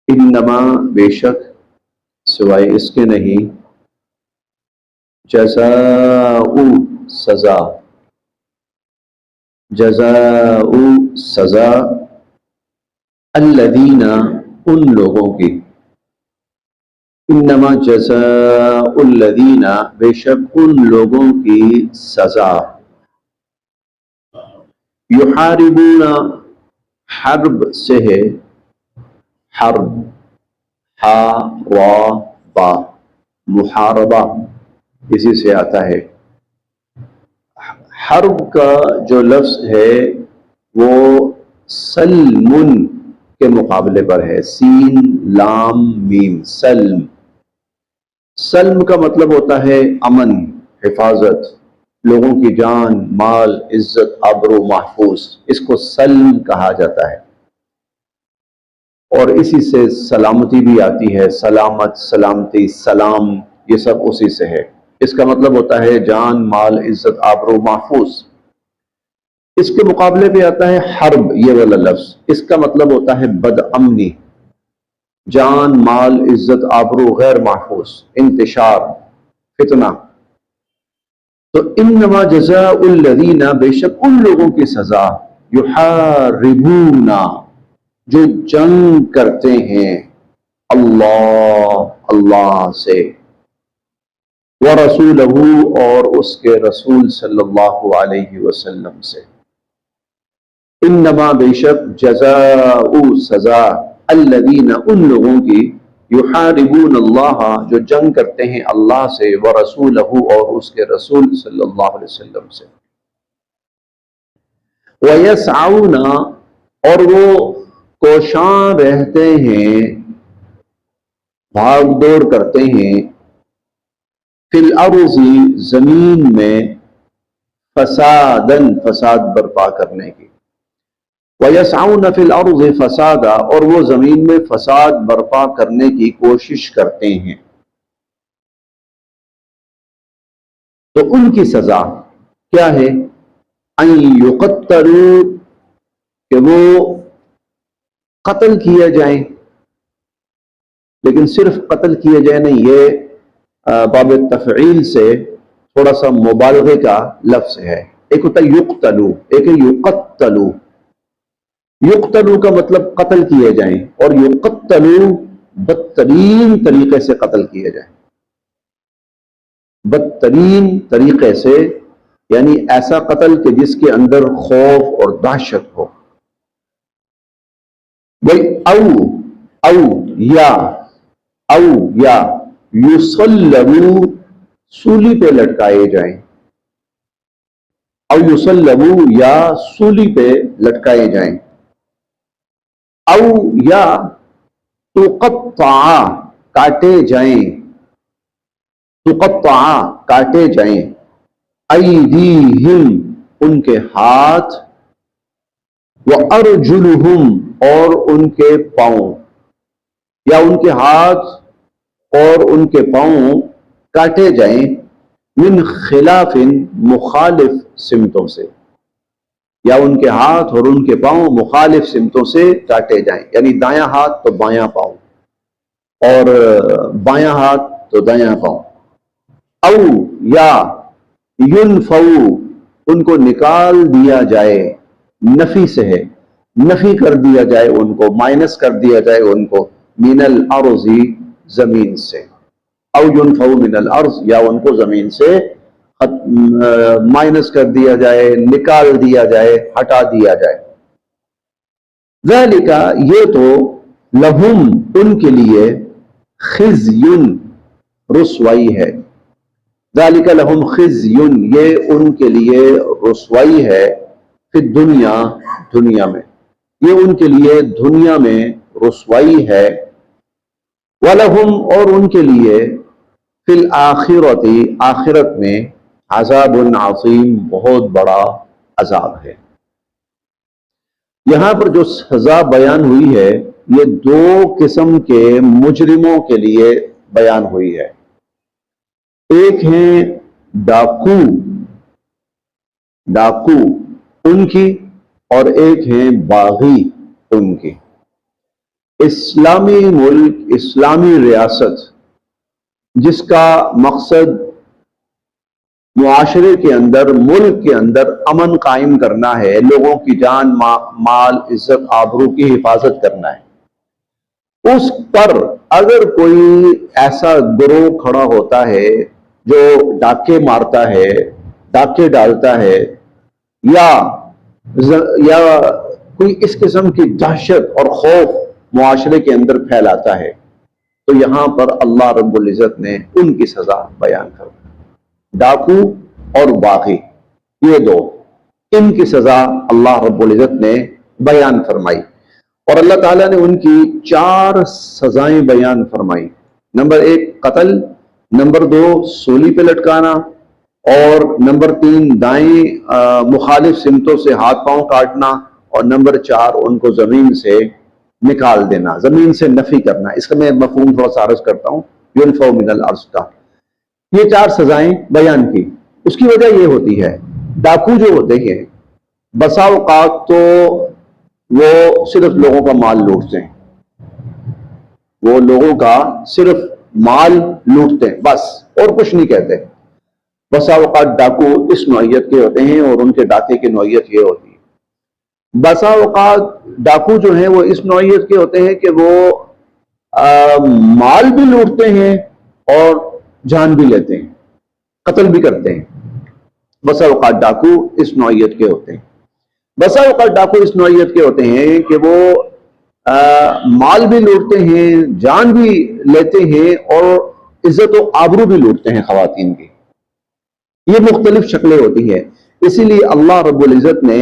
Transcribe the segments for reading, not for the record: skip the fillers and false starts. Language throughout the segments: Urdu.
انما بے شک سوائے اس کے نہیں، جزاء سزا، جزاء سزا، الذین ان لوگوں کی، انما جزاء الذین بے شک ان لوگوں کی سزا، یحاربون حرب سے ہے، حرب ہا را با، محاربہ اسی سے آتا ہے۔ حرب کا جو لفظ ہے وہ سلم کے مقابلے پر ہے، سین لام میم، سلم۔ سلم کا مطلب ہوتا ہے امن، حفاظت، لوگوں کی جان، مال، عزت، آبرو محفوظ، اس کو سلم کہا جاتا ہے۔ اور اسی سے سلامتی بھی آتی ہے، سلامت، سلامتی، سلام، یہ سب اسی سے ہے۔ اس کا مطلب ہوتا ہے جان، مال، عزت، آبرو محفوظ۔ اس کے مقابلے پہ آتا ہے حرب، یہ والا لفظ، اس کا مطلب ہوتا ہے بد امنی، جان، مال، عزت، آبرو غیر محفوظ، انتشار، فتنہ۔ تو انما جزاء الذین بے شک ان لوگوں کی سزا، یحاربون جو جنگ کرتے ہیں اللہ سے، ورسولہ اور اس کے رسول صلی اللہ علیہ وسلم سے، انما بے شک جزاء سزا، الذین ان لوگوں کی، یحاربون اللہ جو جنگ کرتے ہیں اللہ سے، ورسولہ اور اس کے رسول صلی اللہ علیہ وسلم سے، ویسعون اور وہ کوشاں رہتے ہیں، بھاگ دوڑ کرتے ہیں، فی الارض زمین میں، فسادن فساد برپا کرنے کی، وَيَسْعَوْنَ فِي الْأَرْضِ فَسَادًا اور وہ زمین میں فساد برپا کرنے کی کوشش کرتے ہیں۔ تو ان کی سزا کیا ہے؟ أَن يُقَتَّلُوا کہ وہ قتل کیے جائیں، لیکن صرف قتل کیے جائیں نہیں، یہ باب تفعیل سے تھوڑا سا مبالغے کا لفظ ہے۔ ایک ہوتا ہے یقتلو، ایک ہے یقتلو۔ یقتلو کا مطلب قتل کیے جائیں، اور یقتلو بدترین طریقے سے قتل کیے جائیں، بدترین طریقے سے، یعنی ایسا قتل کہ جس کے اندر خوف اور دہشت ہو۔ او یا یصلبو سولی پہ لٹکائے جائیں، او یصلبو یا سولی پہ لٹکائے جائیں، او یا تقطع کاٹے جائیں، تقطع کاٹے جائیں، ایدیہم ان کے ہاتھ، وارجلہم اور ان کے پاؤں، یا ان کے ہاتھ اور ان کے پاؤں کاٹے جائیں، من خلاف مخالف سمتوں سے، یا ان کے ہاتھ اور ان کے پاؤں مخالف سمتوں سے کاٹے جائیں، یعنی دایاں ہاتھ تو بایاں پاؤں، اور بایاں ہاتھ تو دایاں پاؤں۔ او یا ینفو ان کو نکال دیا جائے، نفی سے ہے، نفی کر دیا جائے ان کو، مائنس کر دیا جائے ان کو، من الارض زمین سے، او ینفو من الارض یا ان کو زمین سے مائنس کر دیا جائے، نکال دیا جائے، ہٹا دیا جائے۔ ذالک یہ تو، لہم ان کے لیے، خزی رسوائی ہے، ذالک لہم خزی یہ ان کے لیے رسوائی ہے، فی الدنیا دنیا میں، یہ ان کے لیے دنیا میں رسوائی ہے، وَلَهُمْ اور ان کے لیے، فی الآخرۃ آخرت میں، عذاب عظیم بہت بڑا عذاب ہے۔ یہاں پر جو سزا بیان ہوئی ہے یہ دو قسم کے مجرموں کے لیے بیان ہوئی ہے، ایک ہیں ڈاکو ان کی، اور ایک ہیں باغی ان کی۔ اسلامی ملک، اسلامی ریاست جس کا مقصد معاشرے کے اندر، ملک کے اندر امن قائم کرنا ہے، لوگوں کی جان مال عزت آبرو کی حفاظت کرنا ہے، اس پر اگر کوئی ایسا گروہ کھڑا ہوتا ہے جو ڈاکے مارتا ہے، ڈاکے ڈالتا ہے، یا کوئی اس قسم کی دہشت اور خوف معاشرے کے اندر پھیلاتا ہے، تو یہاں پر اللہ رب العزت نے ان کی سزا بیان کر دی۔ ڈاکو اور باغی، یہ دو، ان کی سزا اللہ رب العزت نے بیان فرمائی، اور اللہ تعالیٰ نے ان کی 4 سزائیں بیان فرمائی۔ نمبر 1 قتل، نمبر 2 سولی پہ لٹکانا، اور نمبر 3 دائیں مخالف سمتوں سے ہاتھ پاؤں کاٹنا، اور نمبر 4 ان کو زمین سے نکال دینا، زمین سے نفی کرنا۔ اس کا میں مفہوم تھوڑا سا عرض کرتا ہوں، ينفوا من الارض کا۔ یہ 4 سزائیں بیان کی۔ اس کی وجہ یہ ہوتی ہے، ڈاکو جو ہوتے ہیں بسا اوقات تو وہ صرف لوگوں کا مال لوٹتے ہیں، وہ لوگوں کا صرف مال لوٹتے ہیں بس، اور کچھ نہیں کہتے۔ بسا اوقات ڈاکو اس نوعیت کے ہوتے ہیں، اور ان کے ڈاکے کی نوعیت یہ ہوتی ہے۔ بسا اوقات ڈاکو جو ہیں وہ اس نوعیت کے ہوتے ہیں کہ وہ مال بھی لوٹتے ہیں اور جان بھی لیتے ہیں، قتل بھی کرتے ہیں۔ بسا اوقات ڈاکو اس نوعیت کے ہوتے ہیں۔ بسا اوقات ڈاکو اس نوعیت کے ہوتے ہیں کہ وہ مال بھی لوٹتے ہیں، جان بھی لیتے ہیں، اور عزت و آبرو بھی لوٹتے ہیں خواتین کی۔ یہ مختلف شکلیں ہوتی ہیں، اسی لیے اللہ رب العزت نے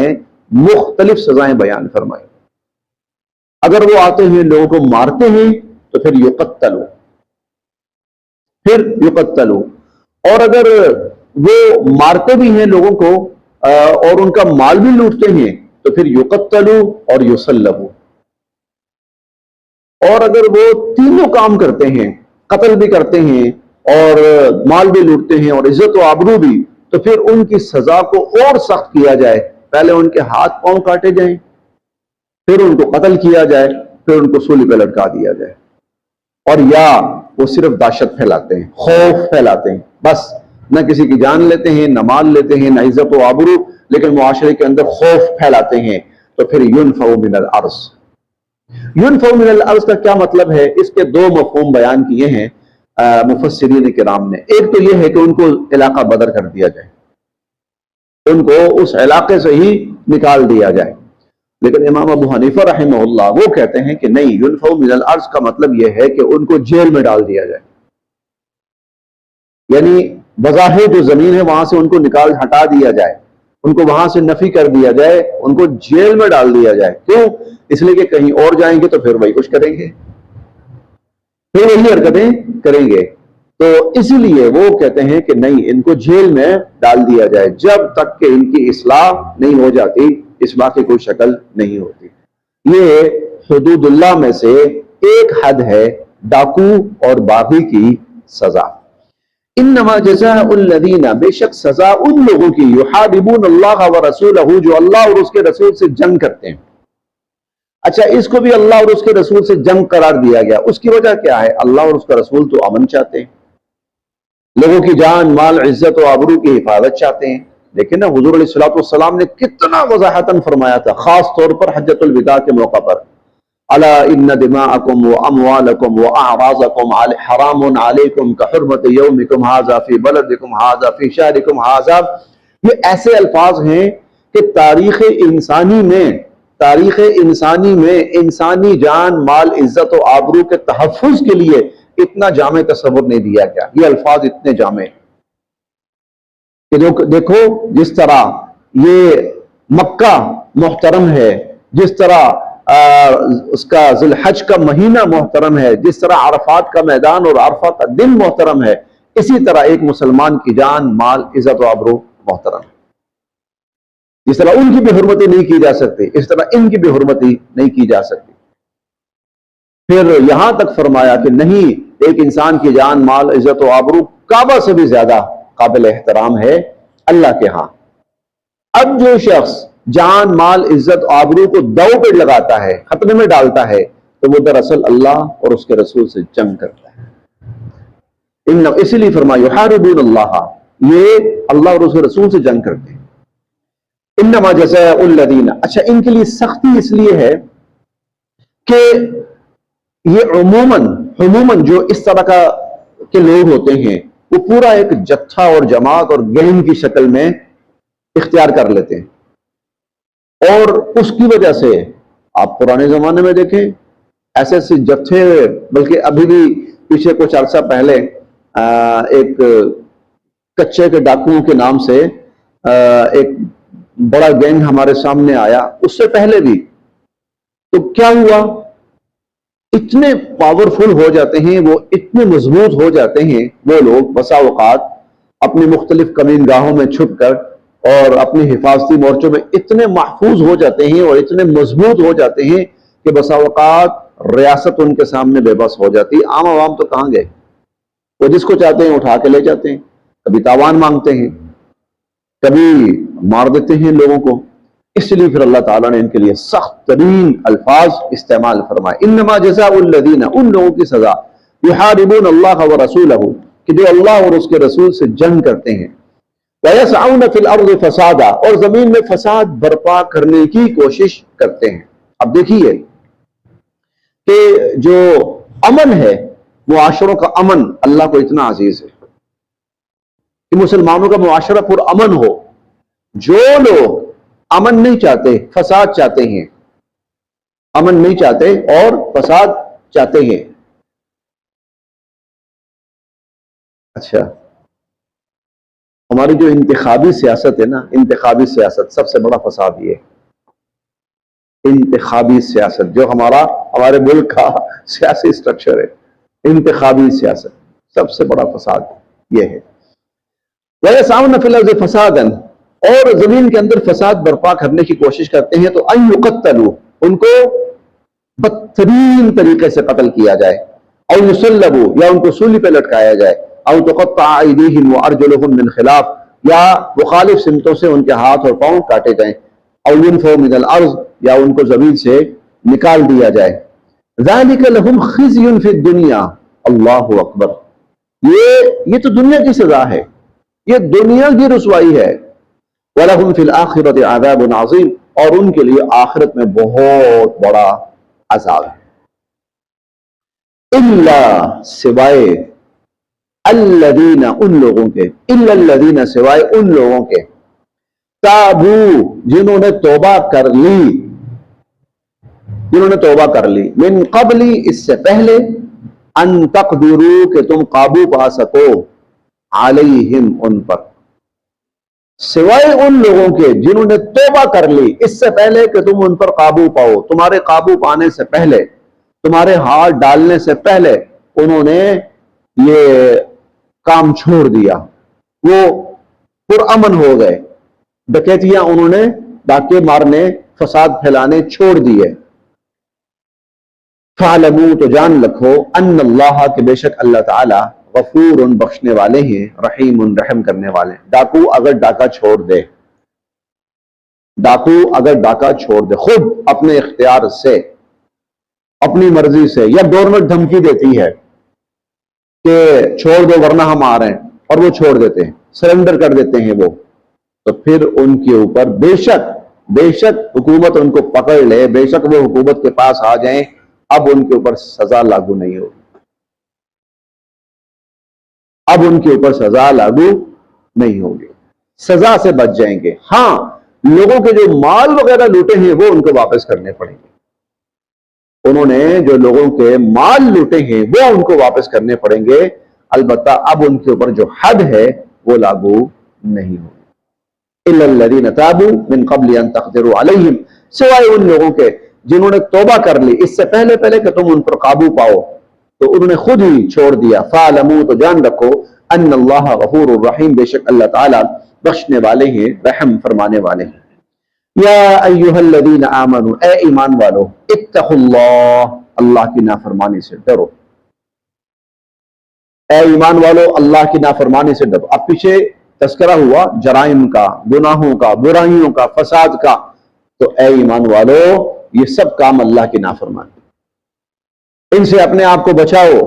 مختلف سزائیں بیان فرمائی۔ اگر وہ آتے ہیں لوگوں کو مارتے ہیں تو پھر یقتلوا، اور اگر وہ مارتے بھی ہیں لوگوں کو اور ان کا مال بھی لوٹتے ہیں تو پھر یقتلوا اور یصلبوا، اور اگر وہ تینوں کام کرتے ہیں، قتل بھی کرتے ہیں اور مال بھی لوٹتے ہیں اور عزت و آبرو بھی، تو پھر ان کی سزا کو اور سخت کیا جائے۔ پہلے ان کے ہاتھ پاؤں کاٹے جائیں، پھر ان کو قتل کیا جائے، پھر ان کو سولی پہ لٹکا دیا جائے۔ اور یا وہ صرف دہشت پھیلاتے ہیں، خوف پھیلاتے ہیں، بس نہ کسی کی جان لیتے ہیں، نہ مال لیتے ہیں، نہ عزت و آبرو، لیکن معاشرے کے اندر خوف پھیلاتے ہیں، تو پھر ينفوا من الارض۔ ينفوا من الارض کا کیا مطلب ہے؟ اس کے 2 مفہوم بیان کیے ہیں مفسرین کرام نے۔ ایک تو یہ ہے کہ ان کو علاقہ بدر کر دیا جائے، ان کو اس علاقے سے ہی نکال دیا جائے، لیکن امام ابو حنیفہ رحمہ اللہ وہ کہتے ہیں کہ نہیں، ينفوا من الارض کا مطلب یہ ہے کہ ان کو جیل میں ڈال دیا جائے، یعنی بظاہر جو زمین ہے وہاں سے ان کو ہٹا دیا جائے، ان کو وہاں سے نفی کر دیا جائے، ان کو جیل میں ڈال دیا جائے۔ کیوں؟ اس لیے کہ کہیں اور جائیں گے تو پھر وہی کچھ کریں گے، پھر وہی حرکتیں کریں گے، تو اسی لیے وہ کہتے ہیں کہ نہیں، ان کو جیل میں ڈال دیا جائے جب تک کہ ان کی اصلاح نہیں ہو جاتی، اصلاح کی کوئی شکل نہیں ہوتی۔ یہ حدود اللہ میں سے ایک حد ہے ڈاکو اور باغی کی سزا۔ انما جزاء الذین، بے شک سزا ان لوگوں کی، یحاربون اللہ ورسولہ، جو اللہ اور اس کے رسول سے جنگ کرتے ہیں۔ اچھا، اس کو بھی اللہ اور اس کے رسول سے جنگ قرار دیا گیا، اس کی وجہ کیا ہے؟ اللہ اور اس کا رسول تو امن چاہتے ہیں، لوگوں کی جان مال عزت و آبرو کی حفاظت چاہتے ہیں۔ لیکن نا حضور علیہ الصلوۃ والسلام نے کتنا وضاحتاً فرمایا تھا، خاص طور پر حجۃ الوداع کے موقع پر، الا ان دماءکم واموالکم واعراضکم حرام علیکم کحرمۃ یومکم ھذا فی بلدکم ھذا فی شہرکم ھذا۔ یہ ایسے الفاظ ہیں کہ تاریخ انسانی میں انسانی جان مال عزت و آبرو کے تحفظ کے لیے اتنا جامع تصور نہیں دیا گیا۔ یہ الفاظ اتنے جامع کہ دیکھو جس طرح یہ مکہ محترم ہے، جس طرح اس کا ذی الحج کا مہینہ محترم ہے، جس طرح عرفات کا میدان اور عرفات کا دن محترم ہے، اسی طرح ایک مسلمان کی جان مال عزت و آبرو محترم ہے۔ جس طرح ان کی بھی حرمتی نہیں کی جا سکتی، اس طرح ان کی بھی حرمتی نہیں کی جا سکتی۔ پھر یہاں تک فرمایا کہ نہیں، ایک انسان کی جان مال عزت و آبرو کعبہ سے بھی زیادہ قابل احترام ہے اللہ کے ہاں۔ اب جو شخص جان مال عزت آبرو کو دو پہ لگاتا ہے، خطرے میں ڈالتا ہے، تو وہ دراصل اللہ اور اس کے رسول سے جنگ کرتا ہے. اسی لیے فرمایا یحاربون اللہ، یہ اللہ اور اس کے رسول سے جنگ کرتے ہیں. انما جزاء الذین، اچھا ان کے لیے سختی اس لیے ہے کہ یہ عموماً جو اس طرح کے لوگ ہوتے ہیں وہ پورا ایک جتھا اور جماعت اور گینگ کی شکل میں اختیار کر لیتے ہیں، اور اس کی وجہ سے آپ پرانے زمانے میں دیکھیں ایسے ایسے جتھے، بلکہ ابھی بھی پیچھے کچھ عرصہ پہلے ایک کچے کے ڈاکوؤں کے نام سے ایک بڑا گینگ ہمارے سامنے آیا. اس سے پہلے بھی تو کیا ہوا، اتنے پاورفل ہو جاتے ہیں وہ، اتنے مضبوط ہو جاتے ہیں وہ لوگ بسا اوقات اپنی مختلف کمین گاہوں میں چھپ کر اور اپنی حفاظتی مورچوں میں اتنے محفوظ ہو جاتے ہیں اور اتنے مضبوط ہو جاتے ہیں کہ بسا اوقات ریاست ان کے سامنے بے بس ہو جاتی ہے. عام عوام تو کہاں گئے، وہ جس کو چاہتے ہیں اٹھا کے لے جاتے ہیں، کبھی تاوان مانگتے ہیں، کبھی مار دیتے ہیں لوگوں کو. اس لیے پھر اللہ تعالیٰ نے ان کے لیے سخت ترین الفاظ استعمال فرمائے. انما جزاء الذین، ان لوگوں کی سزا، یحاربون اللہ ورسولہ، کہ جو اللہ اور اس کے رسول سے جنگ کرتے ہیں، وَيَسْعَوْنَ فِي الْأَرْضِ فَسَادًا، اور زمین میں فساد برپا کرنے کی کوشش کرتے ہیں. اب دیکھیے کہ جو امن ہے، معاشروں کا امن اللہ کو اتنا عزیز ہے کہ مسلمانوں کا معاشرہ پر امن ہو. جو لوگ امن نہیں چاہتے، فساد چاہتے ہیں، امن نہیں چاہتے اور فساد چاہتے ہیں. اچھا، ہماری جو انتخابی سیاست ہے نا، انتخابی سیاست سب سے بڑا فساد یہ ہے. انتخابی سیاست جو ہمارے ملک کا سیاسی اسٹرکچر ہے، انتخابی سیاست سب سے بڑا فساد یہ ہے. وَيَسْعَوْنَ فِي الْأَرْضِ فَسَادًا، اور زمین کے اندر فساد برپا کرنے کی کوشش کرتے ہیں تو أَن يُقَتَّلُوا، ان کو بدترین طریقے سے قتل کیا جائے، أَوْ يُصَلَّبُوا، یا ان کو سولی پہ لٹکایا جائے، أَوْ تُقَطَّعَ أَيْدِيهِمْ وَأَرْجُلُهُمْ مِنْ خِلَافٍ، یا مخالف سمتوں سے ان کے ہاتھ اور پاؤں کاٹے جائیں، أَوْ يُنْفَوْا مِنَ الْأَرْضِ، یا ان کو زمین سے نکال دیا جائے. ذَلِكَ لَهُمْ خِزْيٌ فِي الدُّنْيَا، اللہ اکبر، یہ تو دنیا کی سزا ہے، یہ دنیا کی رسوائی ہے. وَلَهُمْ فِي الْآخِرَةِ عَذَابٌ عَظِيمٌ، اور ان کے لیے آخرت میں بہت بڑا عذاب ہے. إِلَّا، سوائے، الَّذِينَ، ان لوگوں کے، إِلَّا الَّذِينَ، سوائے ان لوگوں کے، تابو، جنہوں نے توبہ کر لی، جنہوں نے توبہ کر لی، من قبل، اس سے پہلے، ان تقدروا، کہ تم قابو پا سکو، علیہم، ان پر، سوائے ان لوگوں کے جنہوں نے توبہ کر لی اس سے پہلے کہ تم ان پر قابو پاؤ. تمہارے قابو پانے سے پہلے، تمہارے ہاتھ ڈالنے سے پہلے انہوں نے یہ کام چھوڑ دیا، وہ پرامن ہو گئے، ڈکیتیاں انہوں نے، ڈاکے مارنے، فساد پھیلانے چھوڑ دیے. فَعْلَمُوا، تو جان رکھو، ان اللہ، کہ بے شک اللہ تعالی، غفور، بخشنے والے ہیں، رحیم، رحم کرنے والے ہیں. ڈاکو اگر ڈاکہ چھوڑ دے، ڈاکو اگر ڈاکہ چھوڑ دے خود اپنے اختیار سے، اپنی مرضی سے، یا گورنمنٹ دھمکی دیتی ہے کہ چھوڑ دو ورنہ ہم آ رہے ہیں، اور وہ چھوڑ دیتے ہیں، سرنڈر کر دیتے ہیں وہ، تو پھر ان کے اوپر بے شک حکومت ان کو پکڑ لے، بے شک وہ حکومت کے پاس آ جائیں، اب ان کے اوپر سزا لاگو نہیں ہوگی، اب ان کے اوپر سزا لاگو نہیں ہوگی، سزا سے بچ جائیں گے. ہاں، لوگوں کے جو مال وغیرہ لوٹے ہیں وہ ان کو واپس کرنے پڑیں گے. انہوں نے جو لوگوں کے مال لوٹے ہیں وہ ان کو واپس کرنے پڑیں گے، البتہ اب ان کے اوپر جو حد ہے وہ لاگو نہیں ہوگی. إِلَّا الَّذِينَ تَابُوا مِن قَبْلِ أَن تَقْدِرُوا عَلَيْهِمْ، سوائے ان لوگوں کے جنہوں نے توبہ کر لی اس سے پہلے کہ تم ان پر قابو پاؤ، تو انہوں نے خود ہی چھوڑ دیا. فَعْلَمُوا، تو جان رکھو، ان اللہ غفور الرحیم، بے شک اللہ تعالی بخشنے والے ہیں، رحم فرمانے والے ہیں. یا ایھا الذین آمنوا، اے ایمان والو، اتقوا اللہ، اللہ کی نافرمانی سے ڈرو. اے ایمان والو، اللہ کی نافرمانی سے ڈرو. اب پیچھے تذکرہ ہوا جرائم کا، گناہوں کا، برائیوں کا، فساد کا، تو اے ایمان والو یہ سب کام اللہ کی نافرمانی. ان سے اپنے آپ کو بچاؤ.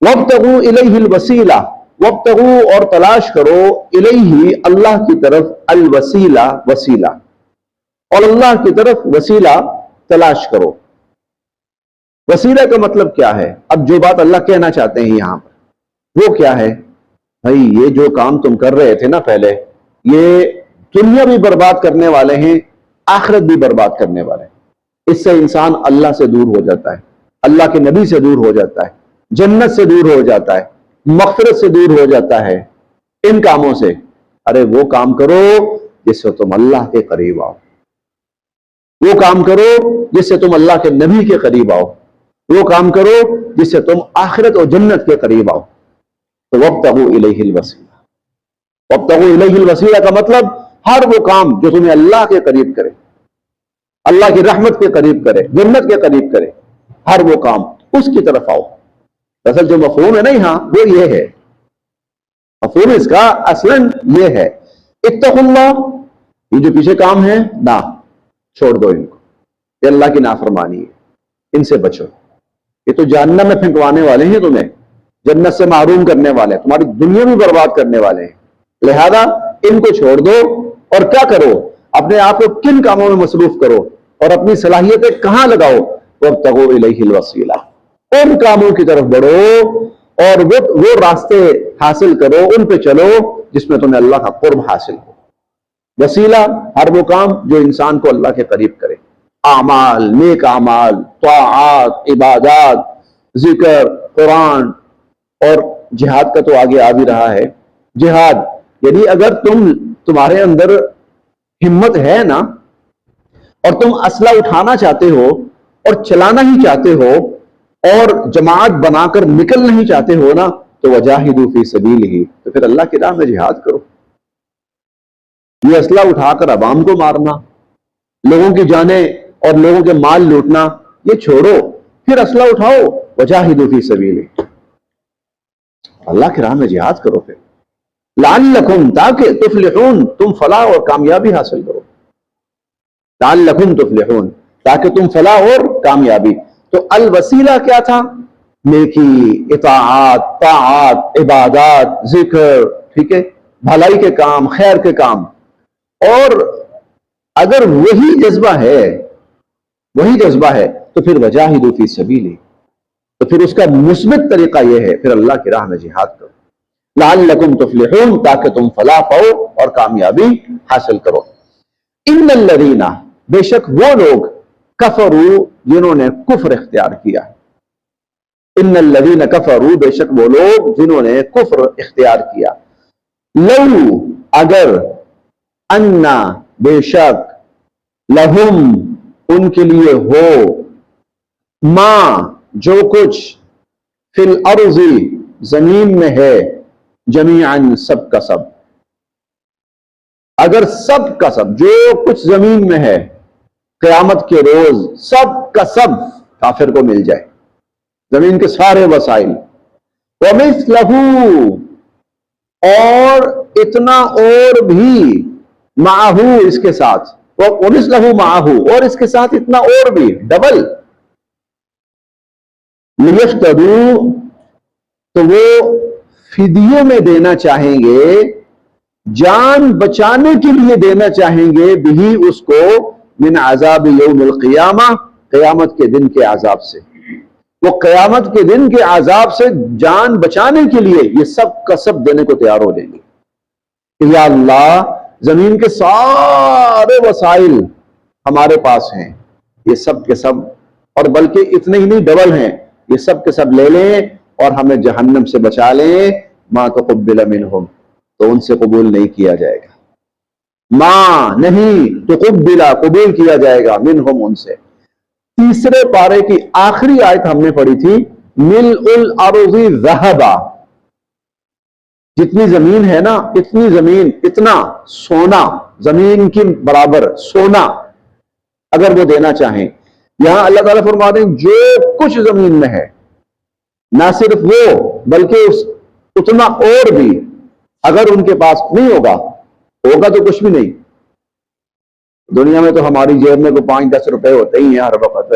وابتغوا الیہ الوسیلہ، وابتغوا اور تلاش کرو الیہ اللہ کی طرف الوسیلہ وسیلہ، اور اللہ کی طرف وسیلہ تلاش کرو. وسیلہ کا مطلب کیا ہے؟ اب جو بات اللہ کہنا چاہتے ہیں یہاں پر وہ کیا ہے؟ بھائی یہ جو کام تم کر رہے تھے نا پہلے، یہ دنیا بھی برباد کرنے والے ہیں، آخرت بھی برباد کرنے والے ہیں. اس سے انسان اللہ سے دور ہو جاتا ہے، اللہ کے نبی سے دور ہو جاتا ہے، جنت سے دور ہو جاتا ہے، مغفرت سے دور ہو جاتا ہے ان کاموں سے. ارے وہ کام کرو جس سے تم اللہ کے قریب آؤ، وہ کام کرو جس سے تم اللہ کے نبی کے قریب آؤ، وہ کام کرو جس سے تم آخرت اور جنت کے قریب آؤ. تو وابتغوا الیہ الوسیلہ، وابتغوا الیہ الوسیلہ کا مطلب ہر وہ کام جو تمہیں اللہ کے قریب کرے، اللہ کی رحمت کے قریب کرے، جنت کے قریب کرے، ہر وہ کام اس کی طرف آؤ. اصل جو مفہوم ہے نا یہاں وہ یہ ہے، مفہوم اس کا اصلاً یہ ہے اتقوا اللہ. یہ جو پیچھے کام ہے نہ چھوڑ دو ان کو، یہ اللہ کی نافرمانی ہے، ان سے بچو. یہ تو جہنم میں پھینکوانے والے ہیں تمہیں، جنت سے محروم کرنے والے ہیں، تمہاری دنیا بھی برباد کرنے والے ہیں. لہذا ان کو چھوڑ دو اور کیا کرو؟ اپنے آپ کو کن کاموں میں مصروف کرو اور اپنی صلاحیتیں کہاں لگاؤ؟ وابتغوا الیہ الوسیلہ، ان کاموں کی طرف بڑھو اور وہ راستے حاصل کرو، ان پہ چلو جس میں تمہیں اللہ کا قرب حاصل ہو. وسیلہ ہر وہ کام جو انسان کو اللہ کے قریب کرے، اعمال، نیک اعمال، طاعات، عبادات، ذکر، قرآن. اور جہاد کا تو آگے آ بھی رہا ہے. جہاد یعنی اگر تمہارے اندر ہمت ہے نا اور تم اسلحہ اٹھانا چاہتے ہو اور چلانا ہی چاہتے ہو اور جماعت بنا کر نکل نہیں چاہتے ہو نا، تو وجاہدوا فی سبیلہ، تو پھر اللہ کی راہ میں جہاد کرو. یہ اسلحہ اٹھا کر عوام کو مارنا، لوگوں کی جانیں اور لوگوں کے مال لوٹنا یہ چھوڑو، پھر اسلحہ اٹھاؤ. وجاہدوا فی سبیلہ، اللہ کی راہ میں جہاد کرو. پھر لعلکم، تاکہ تفلحون، تم فلاح اور کامیابی حاصل کرو. لعلکم تفلحون، تاکہ تم فلاح اور کامیابی. تو الوسیلہ کیا تھا؟ نیکی، اطاعات، طاعات، عبادات، ذکر، ٹھیک ہے، بھلائی کے کام، خیر کے کام. اور اگر وہی جذبہ ہے تو پھر وجاہدوا فی سبیلہ، تو پھر اس کا مثبت طریقہ یہ ہے پھر اللہ کی راہ میں جہاد کرو. لعلکم تفلحون، تاکہ تم فلاح پاؤ اور کامیابی حاصل کرو. ان الذین، بے شک وہ لوگ، کفروا، جنہوں نے کفر اختیار کیا. ان الذین کفروا، بے شک وہ لوگ جنہوں نے کفر اختیار کیا. لو، اگر، انا، بے شک، لہم، ان کے لیے ہو، ما، جو کچھ، فی الارض، زمین میں ہے، جمیعاً، سب کا سب. اگر سب کا سب جو کچھ زمین میں ہے قیامت کے روز سب کا سب کافر کو مل جائے، زمین کے سارے وسائل، وَمِثْلَهُ، اور اتنا اور بھی، معہو، اس کے ساتھ، وَمِثْلَهُ معہو، اور اس کے ساتھ اتنا اور بھی، ڈبل. لِيَفْتَدُوا، تو وہ فدیے میں دینا چاہیں گے، جان بچانے کے لیے دینا چاہیں گے، بھی اس کو، من عذاب یوم القیامہ، قیامت کے دن کے عذاب سے. وہ قیامت کے دن کے عذاب سے جان بچانے کے لیے یہ سب کا سب دینے کو تیار ہو جائیں گے کہ یا اللہ زمین کے سارے وسائل ہمارے پاس ہیں، یہ سب کے سب، اور بلکہ اتنے ہی نہیں ڈبل ہیں، یہ سب کے سب لے لیں اور ہمیں جہنم سے بچا لیں. ما تقبل منہم، تو ان سے قبول نہیں کیا جائے گا. ما، نہیں، تقبل، قبول کیا جائے گا، منہم، ان سے. تیسرے پارے کی آخری آیت ہم نے پڑھی تھی، ملء الارض ذہبا، جتنی زمین ہے نا، اتنی زمین، اتنا سونا، زمین کی برابر سونا اگر وہ دینا چاہیں. یہاں اللہ تعالیٰ فرما دیں جو کچھ زمین میں ہے، نہ صرف وہ بلکہ اتنا اور بھی اگر ان کے پاس نہیں ہوگا تو کچھ بھی نہیں. دنیا میں تو ہماری جیب میں کو 5-10 روپے ہوتے ہی ہیں ہر وقت.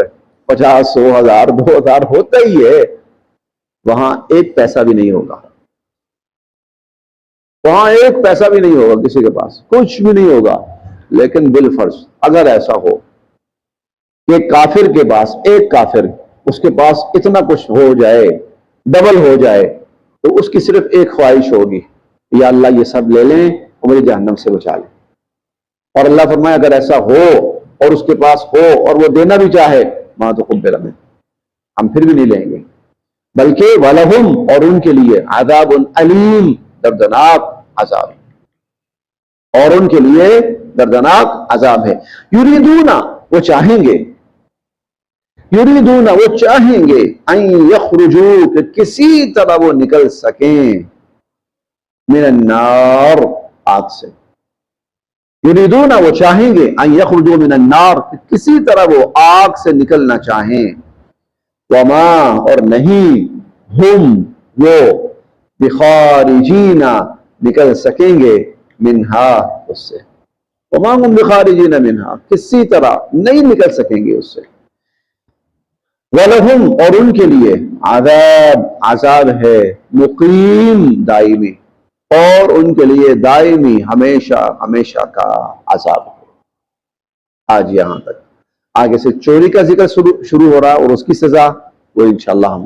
50, 100, 1000, 2000 ہوتا ہی ہے، وہاں ایک پیسہ بھی نہیں ہوگا، وہاں ایک پیسہ بھی نہیں ہوگا، کسی کے پاس کچھ بھی نہیں ہوگا. لیکن بالفرض اگر ایسا ہو کہ کافر کے پاس، ایک کافر اس کے پاس اتنا کچھ ہو جائے، ڈبل ہو جائے، تو اس کی صرف ایک خواہش ہوگی، یا اللہ یہ سب لے لیں اور مجھے جہنم سے بچا لیں. اور اللہ فرمایا اگر ایسا ہو اور اس کے پاس ہو اور وہ دینا بھی چاہے، ماں تو قبل منہ، ہم پھر بھی نہیں لیں گے. بلکہ وَلَهُمْ، اور ان کے لیے، عذاب علیم، دردناک عذاب، اور ان کے لیے دردناک عذاب ہے. یریدون، وہ چاہیں گے، یریدون، وہ چاہیں گے، ان یخرجوا، کہ کسی طرح وہ نکل سکیں، من النار، آگ سے. یریدون، وہ چاہیں گے، ان یخرجوا من النار، کہ کسی طرح وہ آگ سے نکلنا چاہیں. وما، اور نہیں، ہم، وہ، بخارجین، نکل سکیں گے، منہا، اس سے. وما ہم بخارجین منہا، کسی طرح نہیں نکل سکیں گے اس سے. وَلَهُمْ، اور ان کے لیے، عذاب، عذاب ہے، مقیم، دائمی، اور ان کے لیے دائمی، ہمیشہ ہمیشہ کا عذاب ہے. آج یہاں تک، آگے سے چوری کا ذکر شروع ہو رہا، اور اس کی سزا وہ انشاءاللہ ہم